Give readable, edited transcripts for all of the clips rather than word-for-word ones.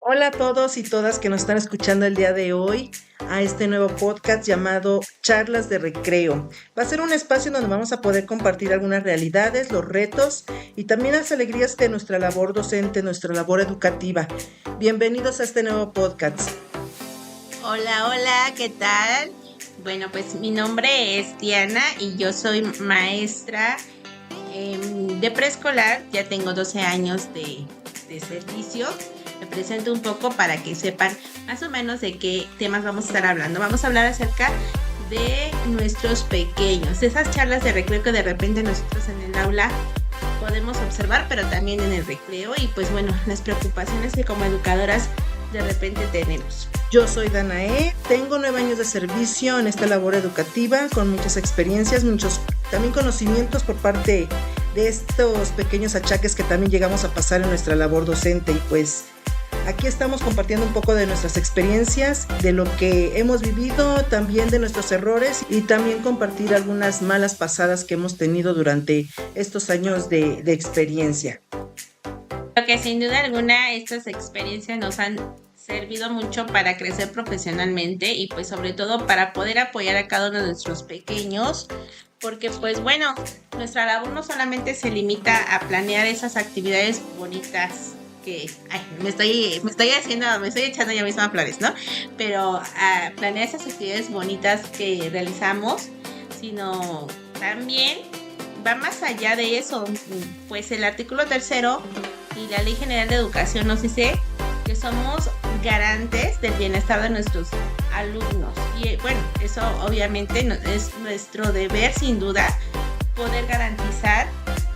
Hola a todos y todas que nos están escuchando el día de hoy a este nuevo podcast llamado Charlas de Recreo. Va a ser un espacio donde vamos a poder compartir algunas realidades, los retos y también las alegrías de nuestra labor docente, nuestra labor educativa. Bienvenidos a este nuevo podcast. Hola, hola, ¿qué tal? Bueno, pues mi nombre es Diana y yo soy maestra de preescolar. Ya tengo 12 años de servicio. Me presento un poco para que sepan más o menos de qué temas vamos a estar hablando. Vamos a hablar acerca de nuestros pequeños, de esas charlas de recreo que de repente nosotros en el aula podemos observar, pero también en el recreo y pues bueno, las preocupaciones que como educadoras de repente tenemos. Yo soy Danae, tengo 9 años de servicio en esta labor educativa, con muchas experiencias, muchos también conocimientos por parte de estos pequeños achaques que también llegamos a pasar en nuestra labor docente y pues aquí estamos compartiendo un poco de nuestras experiencias, de lo que hemos vivido, también de nuestros errores y también compartir algunas malas pasadas que hemos tenido durante estos años de experiencia. Lo que sin duda alguna estas experiencias nos han servido mucho para crecer profesionalmente y pues sobre todo para poder apoyar a cada uno de nuestros pequeños, porque pues bueno, nuestra labor no solamente se limita a planear esas actividades bonitas que me estoy echando yo misma flores, ¿no? Pero a planear esas actividades bonitas que realizamos, sino también va más allá de eso. Pues el artículo 3º y la Ley General de Educación nos dice que somos garantes del bienestar de nuestros alumnos. Y bueno, eso obviamente es nuestro deber sin duda, poder garantizar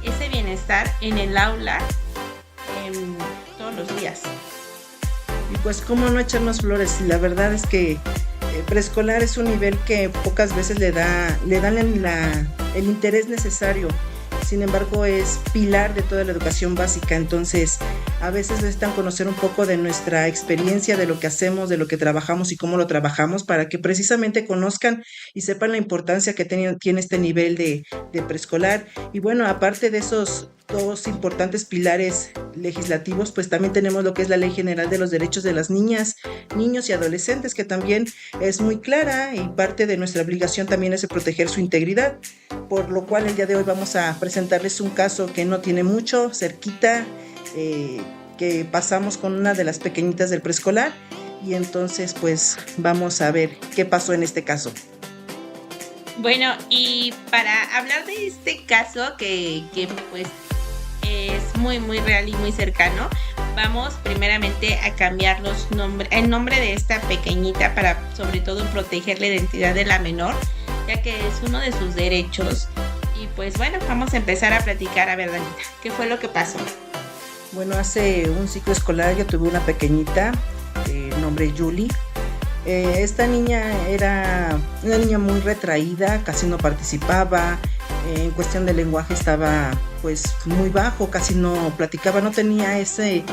ese bienestar en el aula todos los días. Y pues cómo no echarnos flores, la verdad es que preescolar es un nivel que pocas veces le dan el interés necesario. Sin embargo, es pilar de toda la educación básica, entonces a veces necesitan conocer un poco de nuestra experiencia, de lo que hacemos, de lo que trabajamos y cómo lo trabajamos, para que precisamente conozcan y sepan la importancia que tiene este nivel de preescolar. Y bueno, aparte de esos dos importantes pilares legislativos, pues también tenemos lo que es la Ley General de los Derechos de las Niñas, Niños y Adolescentes, que también es muy clara y parte de nuestra obligación también es de proteger su integridad, por lo cual el día de hoy vamos a presentarles un caso que no tiene mucho, cerquita, que pasamos con una de las pequeñitas del preescolar y entonces pues vamos a ver qué pasó en este caso. Bueno, y para hablar de este caso que pues es muy muy real y muy cercano, vamos primeramente a cambiar el nombre de esta pequeñita para sobre todo proteger la identidad de la menor, ya que es uno de sus derechos. Y pues bueno, vamos a empezar a platicar. A ver, Danita, ¿qué fue lo que pasó? Bueno, hace un ciclo escolar yo tuve una pequeñita de nombre Julie. Esta niña era una niña muy retraída, casi no participaba, en cuestión de lenguaje estaba pues muy bajo, casi no platicaba, no tenía ese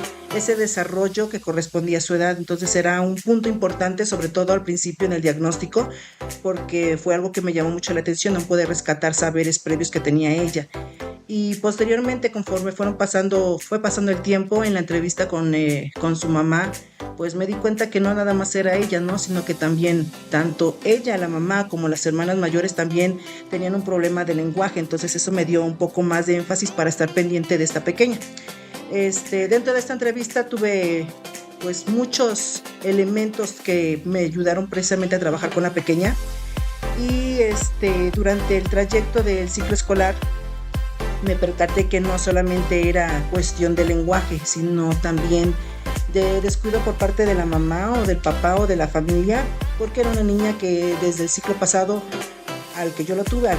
desarrollo que correspondía a su edad, entonces era un punto importante, sobre todo al principio en el diagnóstico, porque fue algo que me llamó mucho la atención, no pude rescatar saberes previos que tenía ella. Y posteriormente, conforme fue pasando el tiempo en la entrevista con su mamá, pues me di cuenta que no nada más era ella, ¿no? Sino que también tanto ella, la mamá, como las hermanas mayores también tenían un problema de lenguaje, entonces eso me dio un poco más de énfasis para estar pendiente de esta pequeña. Dentro de esta entrevista tuve pues muchos elementos que me ayudaron precisamente a trabajar con la pequeña y durante el trayecto del ciclo escolar me percaté que no solamente era cuestión de lenguaje, sino también de descuido por parte de la mamá o del papá o de la familia, porque era una niña que desde el ciclo pasado a la que yo lo tuve,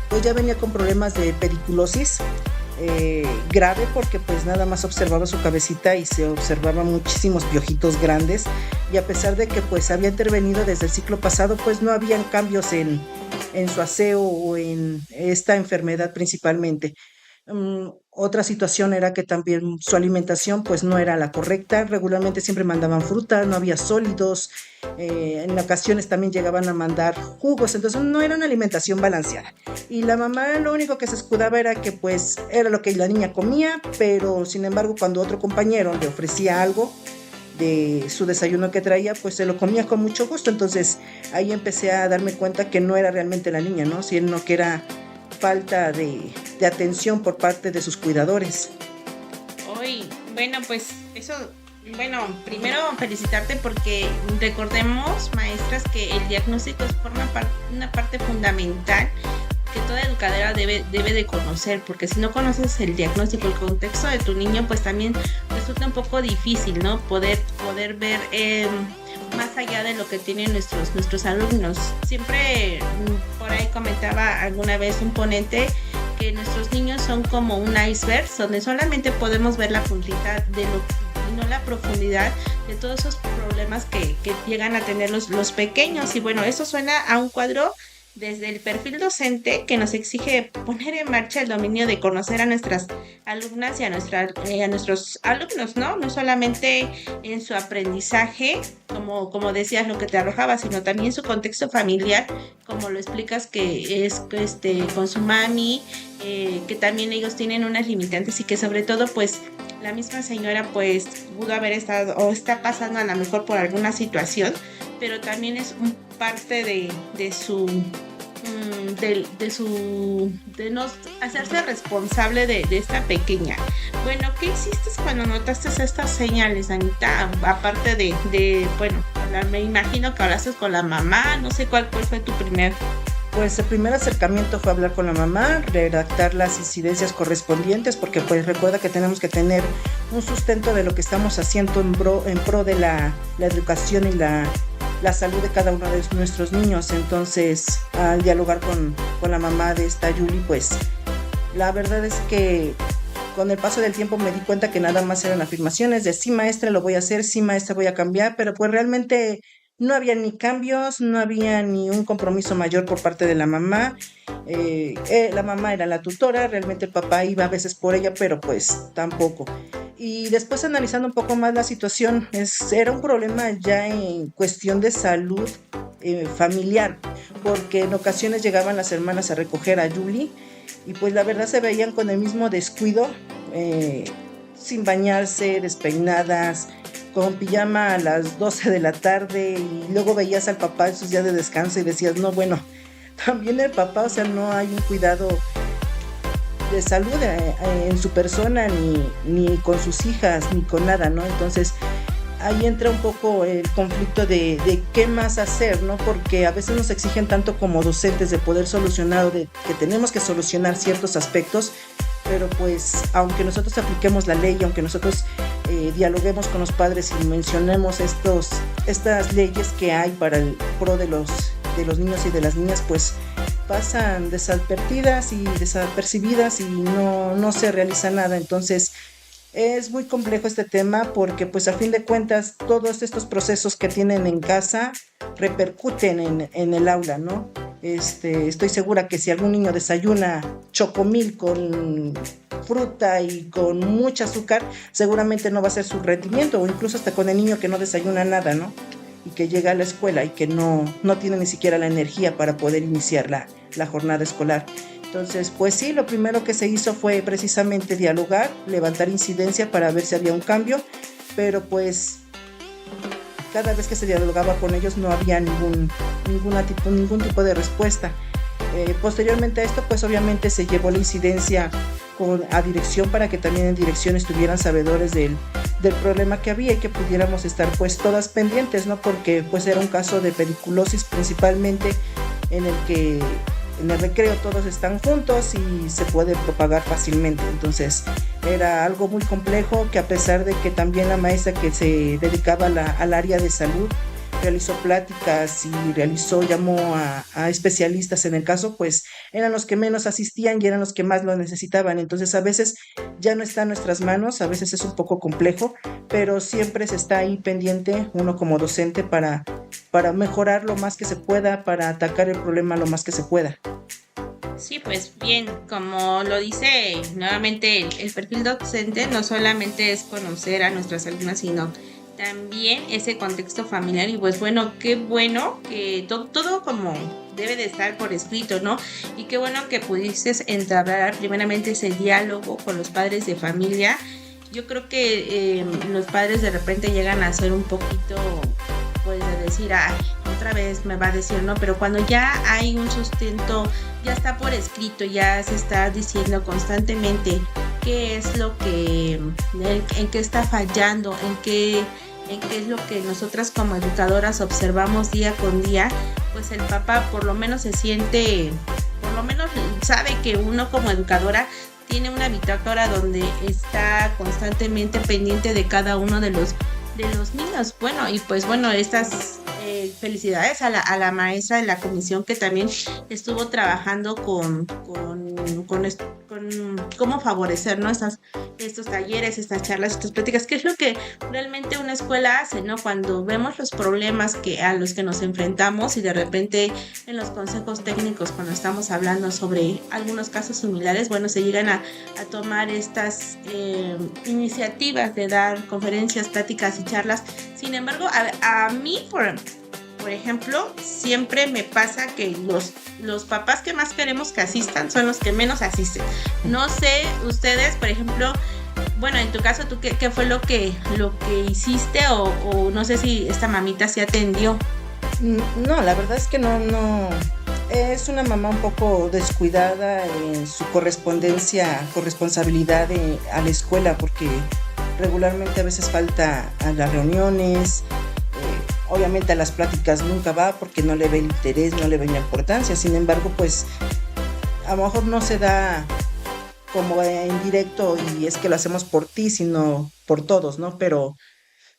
pues ya venía con problemas de pediculosis grave, porque pues nada más observaba su cabecita y se observaban muchísimos piojitos grandes, y a pesar de que pues había intervenido desde el ciclo pasado, pues no habían cambios en su aseo o en esta enfermedad principalmente. Otra situación era que también su alimentación pues no era la correcta, regularmente siempre mandaban fruta, no había sólidos, en ocasiones también llegaban a mandar jugos, entonces no era una alimentación balanceada. Y la mamá lo único que se escudaba era que pues era lo que la niña comía, pero sin embargo cuando otro compañero le ofrecía algo de su desayuno que traía, pues se lo comía con mucho gusto. Entonces ahí empecé a darme cuenta que no era realmente la niña, ¿no? Sino que era falta de atención por parte de sus cuidadores. Hoy, bueno, pues eso, bueno, primero felicitarte porque recordemos, maestras, que el diagnóstico es una parte fundamental que toda educadora debe de conocer, porque si no conoces el diagnóstico, el contexto de tu niño, pues también resulta un poco difícil, ¿no? Poder ver más allá de lo que tienen nuestros alumnos. Siempre por ahí comentaba alguna vez un ponente que nuestros niños son como un iceberg, donde solamente podemos ver la puntita de lo y no la profundidad de todos esos problemas que llegan a tener los pequeños. Y bueno, eso suena a un cuadro desde el perfil docente que nos exige poner en marcha el dominio de conocer a nuestras alumnas y a nuestros alumnos, ¿no? No solamente en su aprendizaje, como decías, lo que te arrojaba, sino también su contexto familiar, como lo explicas que es con su mami, que también ellos tienen unas limitantes y que sobre todo pues la misma señora pues pudo haber estado o está pasando a lo mejor por alguna situación, pero también es un parte de su de no hacerse responsable de esta pequeña. Bueno, ¿qué hiciste cuando notaste estas señales, Anita? Aparte bueno, me imagino que hablaste con la mamá, no sé cuál fue tu primer. Pues el primer acercamiento fue hablar con la mamá, redactar las incidencias correspondientes, porque pues recuerda que tenemos que tener un sustento de lo que estamos haciendo en pro de la educación y la salud de cada uno de nuestros niños. Entonces, al dialogar con la mamá de esta Yuli, pues la verdad es que con el paso del tiempo me di cuenta que nada más eran afirmaciones de sí maestra lo voy a hacer, sí maestra voy a cambiar, pero pues realmente no había ni cambios, no había ni un compromiso mayor por parte de la mamá. La mamá era la tutora, realmente el papá iba a veces por ella, pero pues tampoco. Y después analizando un poco más la situación, era un problema ya en cuestión de salud familiar, porque en ocasiones llegaban las hermanas a recoger a Yuli y pues la verdad se veían con el mismo descuido, sin bañarse, despeinadas, con pijama a las 12 de la tarde, y luego veías al papá en sus días de descanso y decías, no, bueno, también el papá, o sea, no hay un cuidado de salud en su persona, ni con sus hijas, ni con nada, ¿no? Entonces ahí entra un poco el conflicto de qué más hacer, ¿no? Porque a veces nos exigen tanto como docentes de poder solucionar o de que tenemos que solucionar ciertos aspectos, pero pues aunque nosotros apliquemos la ley, aunque nosotros dialoguemos con los padres y mencionemos estas leyes que hay para el pro de los niños y de las niñas, pues pasan desadvertidas y desapercibidas y no se realiza nada. Entonces es muy complejo este tema porque pues a fin de cuentas todos estos procesos que tienen en casa repercuten en el aula, ¿no? Estoy segura que si algún niño desayuna chocomil con fruta y con mucho azúcar, seguramente no va a ser su rendimiento, o incluso hasta con el niño que no desayuna nada, ¿no? Y que llega a la escuela y que no tiene ni siquiera la energía para poder iniciar la jornada escolar. Entonces, pues sí, lo primero que se hizo fue precisamente dialogar, levantar incidencia para ver si había un cambio, pero pues cada vez que se dialogaba con ellos no había ningún tipo de respuesta. Posteriormente a esto, pues obviamente se llevó la incidencia a dirección para que también en dirección estuvieran sabedores del problema que había y que pudiéramos estar pues todas pendientes, ¿no? Porque pues era un caso de pediculosis principalmente en el que en el recreo todos están juntos y se puede propagar fácilmente. Entonces era algo muy complejo que a pesar de que también la maestra que se dedicaba al área de salud realizó pláticas y llamó a especialistas en el caso, pues eran los que menos asistían y eran los que más lo necesitaban. Entonces a veces ya no está en nuestras manos, a veces es un poco complejo, pero siempre se está ahí pendiente uno como docente para mejorar lo más que se pueda, para atacar el problema lo más que se pueda. Sí, pues bien, como lo dice nuevamente el perfil docente, no solamente es conocer a nuestras alumnas, sino también ese contexto familiar. Y pues bueno, qué bueno que todo como debe de estar por escrito, ¿no? Y qué bueno que pudiste entablar primeramente ese diálogo con los padres de familia. Yo creo que los padres de repente llegan a ser un poquito, pues de decir, ay, otra vez me va a decir, ¿no? Pero cuando ya hay un sustento, ya está por escrito, ya se está diciendo constantemente qué es lo que, en qué está fallando, en qué es lo que nosotras como educadoras observamos día con día, pues el papá por lo menos se siente, por lo menos sabe que uno como educadora tiene una bitácora donde está constantemente pendiente de cada uno de los niños. Bueno, y pues bueno, estas felicidades a la maestra de la comisión que también estuvo trabajando con cómo favorecer, ¿no? Estos talleres, estas charlas, estas pláticas, que es lo que realmente una escuela hace, ¿no? Cuando vemos los problemas a los que nos enfrentamos y de repente en los consejos técnicos, cuando estamos hablando sobre algunos casos similares, bueno, se llegan a tomar estas iniciativas de dar conferencias, pláticas y charlas. Sin embargo, a mí, por ejemplo, siempre me pasa que los papás que más queremos que asistan son los que menos asisten. No sé, ustedes, por ejemplo, bueno, en tu caso, ¿tú qué fue lo que hiciste o no sé si esta mamita se atendió? No, la verdad es que no. Es una mamá un poco descuidada en su corresponsabilidad a la escuela, porque regularmente a veces falta a las reuniones, obviamente a las pláticas nunca va porque no le ve el interés, no le ve la importancia. Sin embargo, pues a lo mejor no se da como en directo y es que lo hacemos por ti, sino por todos, ¿no? Pero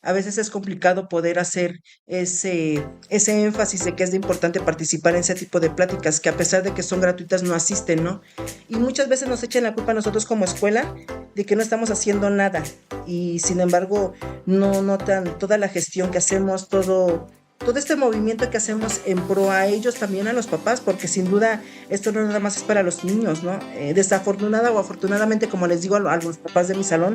a veces es complicado poder hacer ese énfasis de que es de importante participar en ese tipo de pláticas que a pesar de que son gratuitas no asisten, ¿no? Y muchas veces nos echan la culpa a nosotros como escuela de que no estamos haciendo nada y sin embargo no notan toda la gestión que hacemos, todo este movimiento que hacemos en pro a ellos, también a los papás, porque sin duda esto no nada más es para los niños, ¿no? Desafortunada o afortunadamente, como les digo a los papás de mi salón,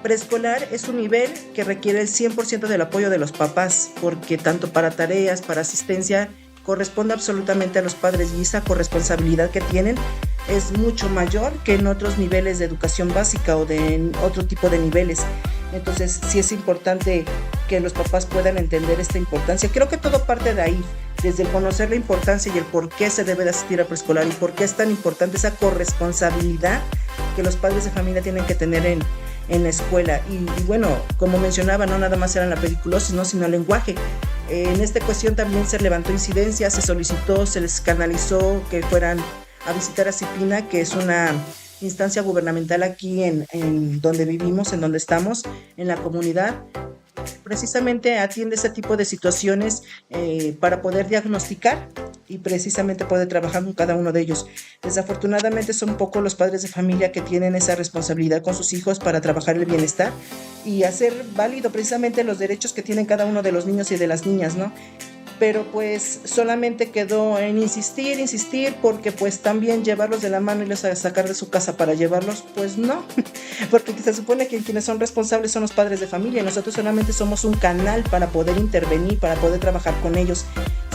preescolar es un nivel que requiere el 100% del apoyo de los papás, porque tanto para tareas, para asistencia, corresponde absolutamente a los padres y esa corresponsabilidad que tienen es mucho mayor que en otros niveles de educación básica o de otro tipo de niveles. Entonces sí es importante que los papás puedan entender esta importancia. Creo que todo parte de ahí, desde el conocer la importancia y el por qué se debe de asistir a preescolar y por qué es tan importante esa corresponsabilidad que los padres de familia tienen que tener en la escuela. Y bueno, como mencionaba, no nada más era la pediculosis, ¿no? Sino el lenguaje. En esta cuestión también se levantó incidencia, se solicitó, se les canalizó que fueran a visitar a CIPINA, que es una instancia gubernamental aquí en donde vivimos, en donde estamos, en la comunidad. Precisamente atiende ese tipo de situaciones para poder diagnosticar y precisamente poder trabajar con cada uno de ellos. Desafortunadamente son pocos los padres de familia que tienen esa responsabilidad con sus hijos para trabajar el bienestar y hacer válido precisamente los derechos que tienen cada uno de los niños y de las niñas, ¿no? Pero pues solamente quedó en insistir, porque pues también llevarlos de la mano y los a sacar de su casa para llevarlos, pues no, porque se supone que quienes son responsables son los padres de familia y nosotros solamente somos un canal para poder intervenir, para poder trabajar con ellos.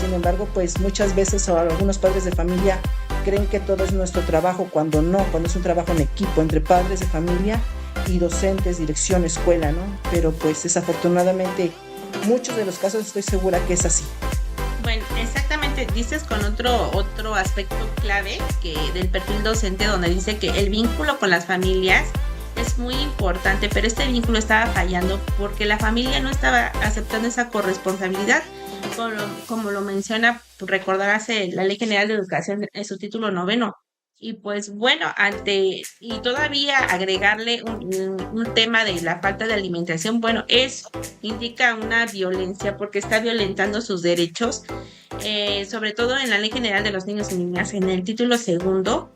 Sin embargo, pues muchas veces algunos padres de familia creen que todo es nuestro trabajo, cuando no, cuando es un trabajo en equipo entre padres de familia y docentes, dirección, escuela, ¿no? Pero pues desafortunadamente muchos de los casos estoy segura que es así. Bueno, exactamente, dices con otro aspecto clave que del perfil docente donde dice que el vínculo con las familias es muy importante, pero este vínculo estaba fallando porque la familia no estaba aceptando esa corresponsabilidad, como lo menciona, recordarás la Ley General de Educación en su título 9. Y pues bueno, y todavía agregarle un tema de la falta de alimentación, bueno, eso indica una violencia porque está violentando sus derechos, sobre todo en la Ley General de los Niños y Niñas, en el título 2.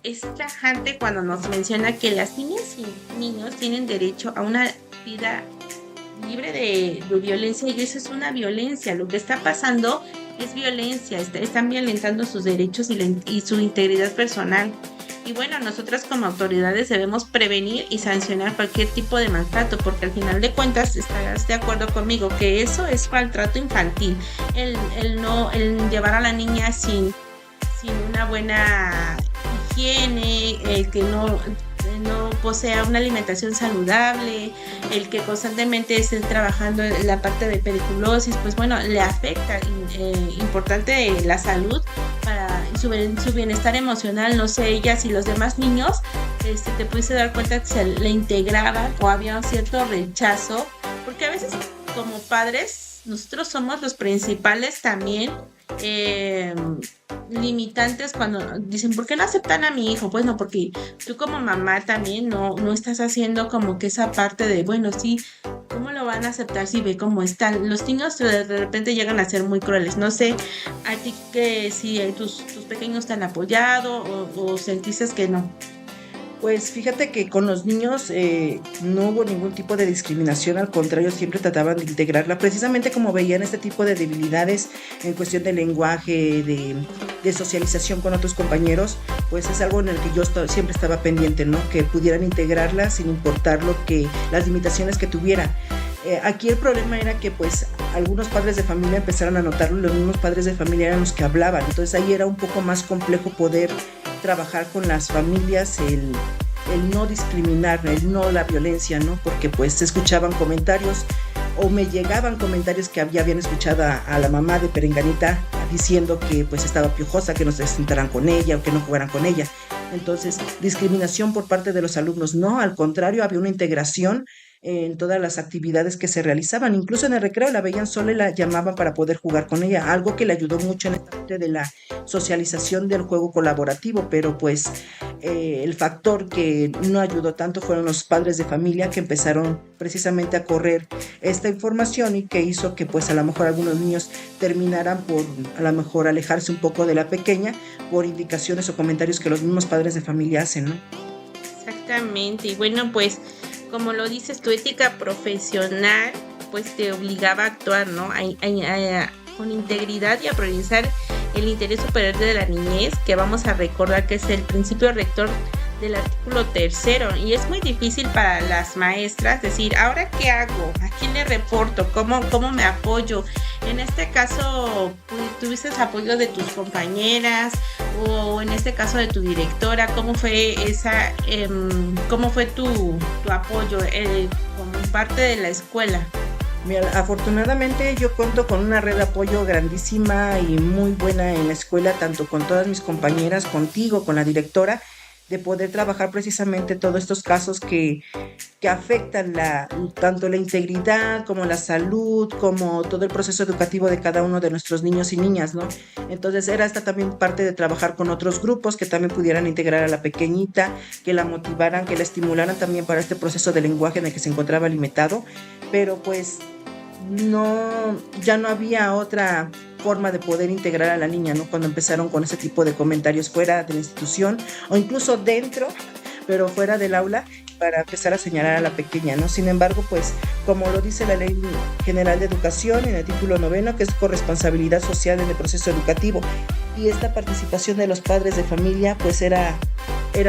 Es tajante cuando nos menciona que las niñas y niños tienen derecho a una vida libre de violencia y eso es una violencia. Lo que está pasando es violencia, están violentando sus derechos y su integridad personal. Y bueno, nosotras como autoridades debemos prevenir y sancionar cualquier tipo de maltrato, porque al final de cuentas estarás de acuerdo conmigo que eso es maltrato infantil, el llevar a la niña sin una buena higiene, el que no posea una alimentación saludable, el que constantemente esté trabajando en la parte de pediculosis, pues bueno, le afecta importante la salud para su bienestar emocional. No sé, ellas y los demás niños, te pudiste dar cuenta que se le integraba o había un cierto rechazo, porque a veces como padres nosotros somos los principales también limitantes cuando dicen, ¿por qué no aceptan a mi hijo? Bueno, porque tú como mamá también no estás haciendo como que esa parte de, bueno, sí, ¿cómo lo van a aceptar si ve cómo están? Los niños de repente llegan a ser muy crueles. No sé, a ti que si tus pequeños te han apoyado o sentiste que no. Pues fíjate que con los niños no hubo ningún tipo de discriminación, al contrario, siempre trataban de integrarla, precisamente como veían este tipo de debilidades en cuestión de lenguaje, de socialización con otros compañeros, pues es algo en el que yo siempre estaba pendiente, ¿no? Que pudieran integrarla sin importar las limitaciones que tuviera. Aquí el problema era que pues algunos padres de familia empezaron a notarlo, los mismos padres de familia eran los que hablaban, entonces ahí era un poco más complejo poder trabajar con las familias, el no discriminar, el no la violencia, ¿no? Porque pues se escuchaban comentarios o me llegaban comentarios que habían escuchado a la mamá de Perenganita diciendo que pues estaba piojosa, que no se sentaran con ella o que no jugaran con ella. Entonces, discriminación por parte de los alumnos, no, al contrario, había una integración en todas las actividades que se realizaban, incluso en el recreo la veían sola y la llamaban para poder jugar con ella, algo que le ayudó mucho en esta parte de la socialización del juego colaborativo, pero pues el factor que no ayudó tanto fueron los padres de familia que empezaron precisamente a correr esta información y que hizo que pues a lo mejor algunos niños terminaran por a lo mejor alejarse un poco de la pequeña por indicaciones o comentarios que los mismos padres de familia hacen, ¿no? Exactamente, y bueno, pues como lo dices, tu ética profesional pues te obligaba a actuar, ¿no? Con integridad y a priorizar el interés superior de la niñez, que vamos a recordar que es el principio rector del artículo 3, y es muy difícil para las maestras decir, ¿ahora qué hago? ¿A quién le reporto? ¿Cómo me apoyo? En este caso, ¿tuviste apoyo de tus compañeras o en este caso de tu directora? ¿Cómo fue cómo fue tu apoyo como parte de la escuela? Mira, afortunadamente yo cuento con una red de apoyo grandísima y muy buena en la escuela, tanto con todas mis compañeras, contigo, con la directora, de poder trabajar precisamente todos estos casos que afectan tanto la integridad como la salud, como todo el proceso educativo de cada uno de nuestros niños y niñas, ¿no? Entonces era esta también parte de trabajar con otros grupos que también pudieran integrar a la pequeñita, que la motivaran, que la estimularan también para este proceso de lenguaje en el que se encontraba limitado, pero pues ya no había otra forma de poder integrar a la niña, ¿no? Cuando empezaron con ese tipo de comentarios fuera de la institución o incluso dentro, pero fuera del aula, para empezar a señalar a la pequeña, ¿no? Sin embargo, pues, como lo dice la Ley General de Educación en el título 9, que es corresponsabilidad social en el proceso educativo, y esta participación de los padres de familia, pues era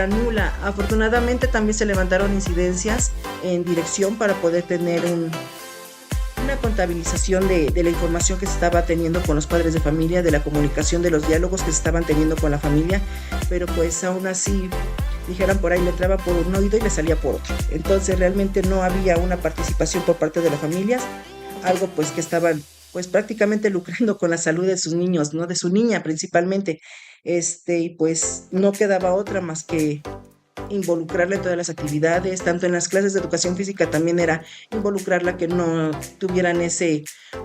nula. Afortunadamente también se levantaron incidencias en dirección para poder tener una contabilización de la información que se estaba teniendo con los padres de familia, de la comunicación, de los diálogos que se estaban teniendo con la familia, pero pues aún así, dijeran por ahí, le entraba por un oído y le salía por otro. Entonces realmente no había una participación por parte de las familias, algo pues que estaban pues prácticamente lucrando con la salud de sus niños, ¿no? De su niña principalmente, y pues no quedaba otra más que involucrarla en todas las actividades, tanto en las clases de educación física también era involucrarla, que no tuvieran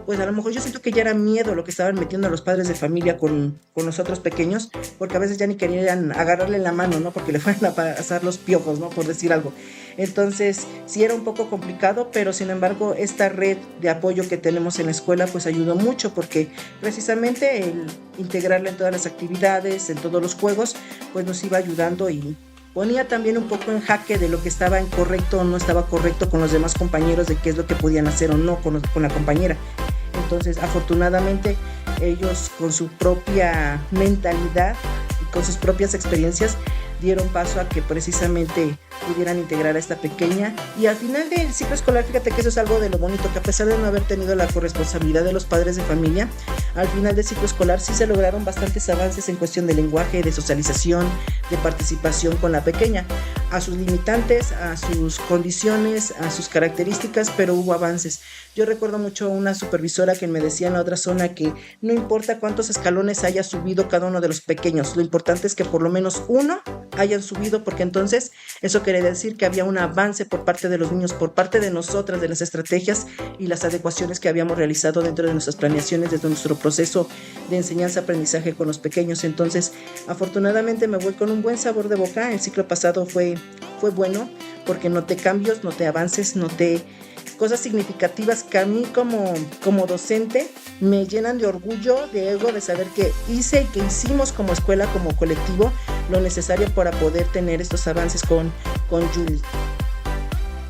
pues a lo mejor yo siento que ya era miedo lo que estaban metiendo a los padres de familia con los otros pequeños, porque a veces ya ni querían agarrarle la mano, ¿no? Porque le fueran a pasar los piojos, ¿no? Por decir algo. Entonces sí era un poco complicado, pero sin embargo esta red de apoyo que tenemos en la escuela pues ayudó mucho, porque precisamente el integrarla en todas las actividades, en todos los juegos, pues nos iba ayudando y ponía también un poco en jaque de lo que estaba incorrecto o no estaba correcto con los demás compañeros, de qué es lo que podían hacer o no con la compañera. Entonces, afortunadamente, ellos con su propia mentalidad y con sus propias experiencias dieron paso a que precisamente pudieran integrar a esta pequeña. Y al final del ciclo escolar, fíjate que eso es algo de lo bonito, que a pesar de no haber tenido la corresponsabilidad de los padres de familia, al final del ciclo escolar sí se lograron bastantes avances en cuestión de lenguaje, de socialización, de participación con la pequeña, a sus limitantes, a sus condiciones, a sus características, pero hubo avances. Yo recuerdo mucho una supervisora que me decía en la otra zona que no importa cuántos escalones haya subido cada uno de los pequeños, lo importante es que por lo menos uno hayan subido, porque entonces eso quiere decir que había un avance por parte de los niños, por parte de nosotras, de las estrategias y las adecuaciones que habíamos realizado dentro de nuestras planeaciones, desde nuestro proceso de enseñanza-aprendizaje con los pequeños. Entonces, afortunadamente me voy con un buen sabor de boca. El ciclo pasado fue bueno porque noté cambios, noté avances, noté cosas significativas que a mí como docente me llenan de orgullo, de ego, de saber que hice y que hicimos como escuela, como colectivo, lo necesario para poder tener estos avances con Julie.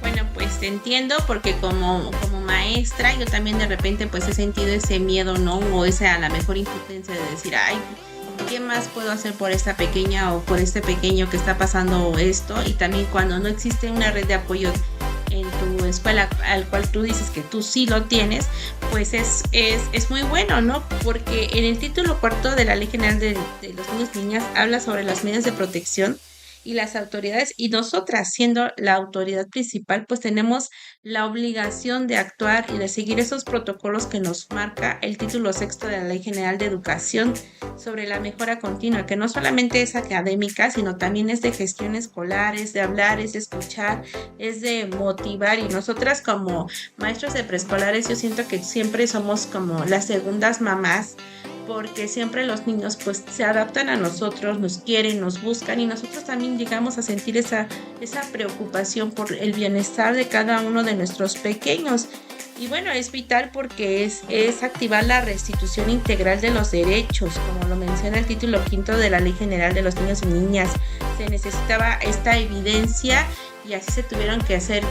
Bueno, pues te entiendo, porque como maestra yo también de repente pues he sentido ese miedo, ¿no? O esa a la mejor impotencia de decir, ay, ¿qué más puedo hacer por esta pequeña o por este pequeño que está pasando esto? Y también cuando no existe una red de apoyo en tu escuela, al cual tú dices que tú sí lo tienes, pues es muy bueno, ¿no? Porque en el título 4 de la Ley General de los Niños y Niñas habla sobre las medidas de protección y las autoridades, y nosotras, siendo la autoridad principal, pues tenemos la obligación de actuar y de seguir esos protocolos que nos marca el título 6 de la Ley General de Educación sobre la mejora continua, que no solamente es académica, sino también es de gestión escolar, es de hablar, es de escuchar, es de motivar. Y nosotras como maestros de preescolares, yo siento que siempre somos como las segundas mamás, porque siempre los niños pues se adaptan a nosotros, nos quieren, nos buscan, y nosotros también llegamos a sentir esa preocupación por el bienestar de cada uno de nuestros pequeños. Y bueno, es vital porque es activar la restitución integral de los derechos, como lo menciona el título 5 de la Ley General de los Niños y Niñas. Se necesitaba esta evidencia y así se tuvieron que hacer.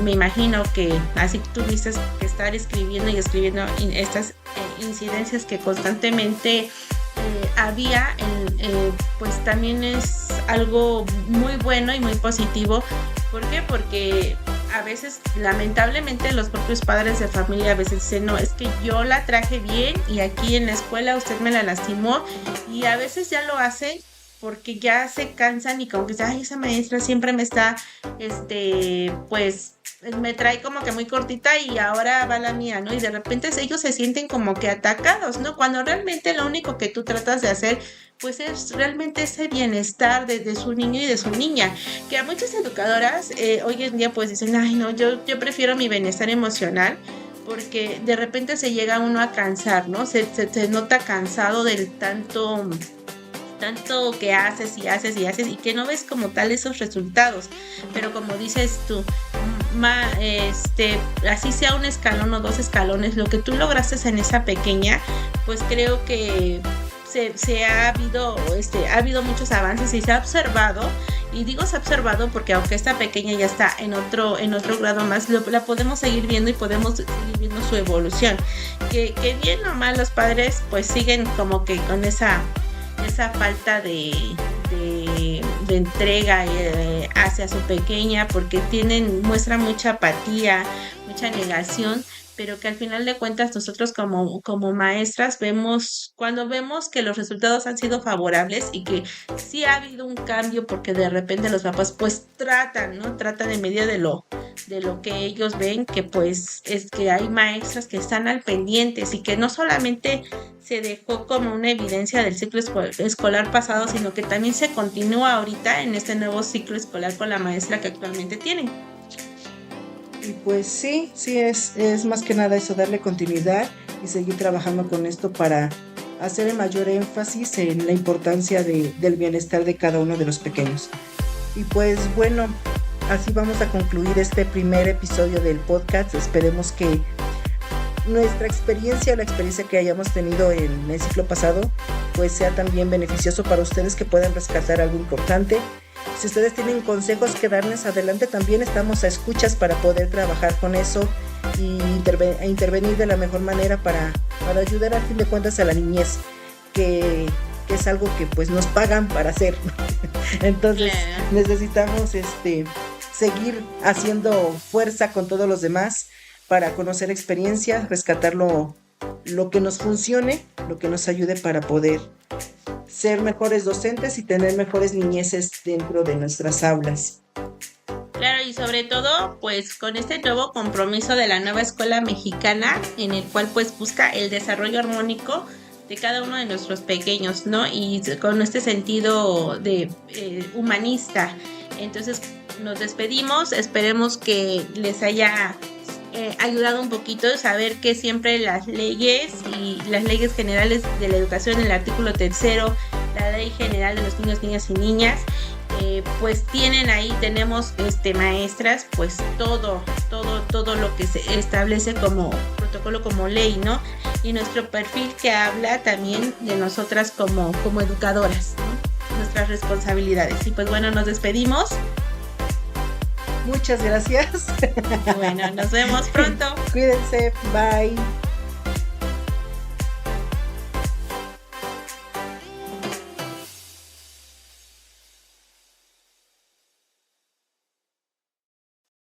Me imagino que así tuviste que estar escribiendo estas incidencias que constantemente había, pues también es algo muy bueno y muy positivo. ¿Por qué? Porque a veces, lamentablemente, los propios padres de familia a veces dicen, no, es que yo la traje bien y aquí en la escuela usted me la lastimó, y a veces ya lo hacen porque ya se cansan y como que ay, esa maestra siempre me está, pues me trae como que muy cortita y ahora va la mía, ¿no? Y de repente ellos se sienten como que atacados, ¿no? Cuando realmente lo único que tú tratas de hacer pues es realmente ese bienestar de su niño y de su niña, que a muchas educadoras hoy en día pues dicen, ay no, yo prefiero mi bienestar emocional, porque de repente se llega uno a cansar, ¿no? Se nota cansado del tanto que haces y que no ves como tal esos resultados. Pero como dices tú, así sea un escalón o 2 escalones, lo que tú lograste en esa pequeña, pues creo que ha habido muchos avances y se ha observado. Y digo se ha observado porque aunque esta pequeña ya está en otro grado más, la podemos seguir viendo y podemos seguir viendo su evolución. Que bien o mal los padres pues siguen como que con esa falta de entrega hacia su pequeña, porque muestran mucha apatía, mucha negación, pero que al final de cuentas nosotros como maestras cuando vemos que los resultados han sido favorables y que sí ha habido un cambio, porque de repente los papás pues tratan en medida de lo que ellos ven, que pues es que hay maestras que están al pendientes y que no solamente se dejó como una evidencia del ciclo escolar pasado, sino que también se continúa ahorita en este nuevo ciclo escolar con la maestra que actualmente tienen. Y pues sí, es más que nada eso, darle continuidad y seguir trabajando con esto para hacer el mayor énfasis en la importancia del bienestar de cada uno de los pequeños. Y pues bueno, así vamos a concluir este primer episodio del podcast. Esperemos que nuestra experiencia, la experiencia que hayamos tenido en el ciclo pasado, pues sea también beneficioso para ustedes, que puedan rescatar algo importante. Si ustedes tienen consejos que darles, adelante, también estamos a escuchas para poder trabajar con eso y intervenir de la mejor manera para ayudar a fin de cuentas a la niñez, que es algo que pues nos pagan para hacer. Entonces necesitamos seguir haciendo fuerza con todos los demás para conocer experiencias, rescatar lo que nos funcione, lo que nos ayude para poder ser mejores docentes y tener mejores niñeces dentro de nuestras aulas. Claro, y sobre todo, pues con este nuevo compromiso de la nueva escuela mexicana, en el cual pues busca el desarrollo armónico de cada uno de nuestros pequeños, ¿no? Y con este sentido de humanista. Entonces nos despedimos, esperemos que les haya ayudado un poquito a saber que siempre las leyes y las leyes generales de la educación, el artículo 3º, la ley general de los niños, niñas y niñas, pues tenemos maestras, pues todo lo que se establece como protocolo, como ley, ¿no? Y nuestro perfil que habla también de nosotras como educadoras, ¿no? Nuestras responsabilidades. Y pues bueno, nos despedimos. Muchas gracias. Bueno, nos vemos pronto. Cuídense, bye.